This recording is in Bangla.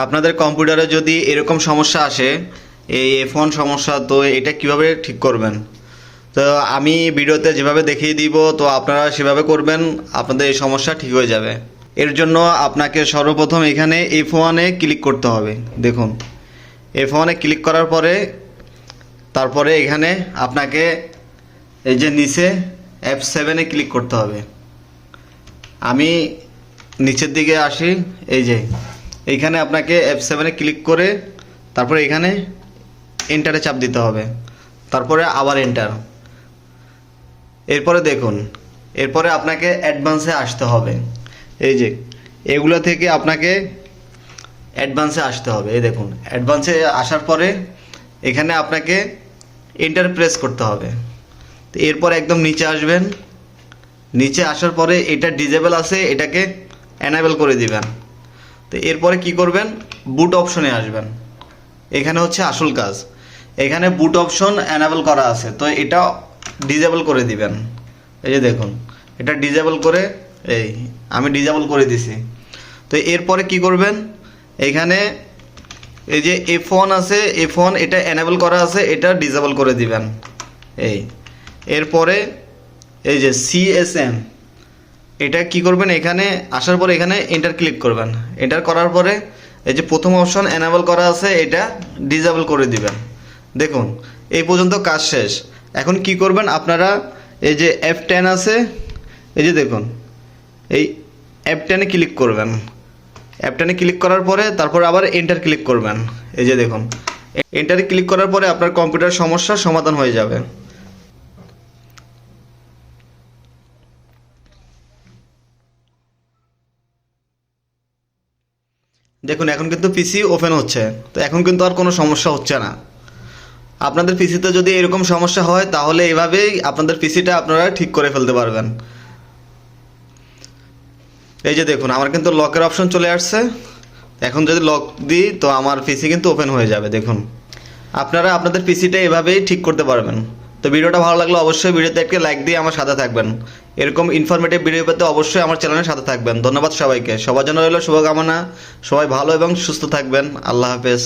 আপনাদের কম্পিউটারে যদি এরকম সমস্যা আসে, এই F1 সমস্যা, তো এটা কিভাবে ঠিক করবেন? তো আমি ভিডিওতে যেভাবে দেখিয়ে দিব, তো আপনারা সেভাবে করবেন, আপনাদের এই সমস্যা ঠিক হয়ে যাবে। এর জন্য আপনাকে সর্বপ্রথম এখানে F1-এ ক্লিক করতে হবে। দেখুন, F1-এ ক্লিক করার পরে তারপরে এখানে আপনাকে এই যে নিচে F7-এ ক্লিক করতে হবে। আমি নিচের দিকে আসি, এই যে এইখানে আপনাকে F7-এ ক্লিক করে তারপরে এখানে এন্টারে চাপ দিতে হবে, তারপরে আবার এন্টার। এরপরে দেখুন, এরপরে আপনাকে অ্যাডভান্সে আসতে হবে। এই যে এগুলো থেকে আপনাকে অ্যাডভান্সে আসতে হবে। এই দেখুন, অ্যাডভান্সে আসার পরে এখানে আপনাকে এন্টার প্রেস করতে হবে। তো এরপর একদম নিচে আসবেন, নিচে আসার পরে এটা ডিজেবল আছে, এটাকে এনাবেল করে দিবেন। তো এরপরে কি করবেন, বুট অপশনে আসবেন। এখানে হচ্ছে আসল কাজ, এখানে বুট অপশন এনাবেল করা আছে, তো এটা ডিজেবল করে দিবেন। এই যে দেখুন, এটা ডিজেবল করে, এই আমি ডিজেবল করে দিছি। তো এরপরে কি করবেন, এখানে এই যে F1 আছে, F1 এটা এনাবেল করা আছে, এটা ডিজেবল করে দিবেন। এই এরপরে এই যে CSM, এটা কি করবেন, এখানে আসার পরে এখানে এন্টার ক্লিক করবেন। এন্টার করার পরে এই যে প্রথম অপশন এনাবেল করা আছে, এটা ডিজেবল করে দিবেন। দেখুন, এই পর্যন্ত কাজ শেষ। এখন কি করবেন আপনারা, এই যে F10 আছে, এই যে দেখুন, এই F10-এ ক্লিক করবেন। F10-এ ক্লিক করার পরে তারপর আবার এন্টার ক্লিক করবেন। এই যে দেখুন, এন্টারে ক্লিক করার পরে আপনার কম্পিউটার সমস্যার সমাধান হয়ে যাবে। দেখুন, এখন কিন্তু পিসি ওপেন হচ্ছে, তো এখন কিন্তু আর কোনো সমস্যা হচ্ছে না। আপনাদের পিসিতে যদি এরকম সমস্যা হয়, তাহলে এভাবেই আপনাদের পিসিটা আপনারা ঠিক করে ফেলতে পারবেন। এই যে দেখুন, আমার কিন্তু লকের অপশন চলে আসছে। এখন যদি লক দিই, তো আমার পিসি কিন্তু ওপেন হয়ে যাবে। দেখুন, আপনারা আপনাদের পিসিটা এভাবেই ঠিক করতে পারবেন। তো ভিডিওটা ভালো লাগলে অবশ্যই ভিডিওতে একটা লাইক দিয়ে আমার সাথে থাকবেন। এরকম ইনফরমেটিভ ভিডিও পেতে অবশ্যই আমার চ্যানেলের সাথে থাকবেন। ধন্যবাদ সবাইকে, সবার জন্য রইল শুভকামনা। সবাই ভালো এবং সুস্থ থাকবেন। আল্লাহ হাফেজ।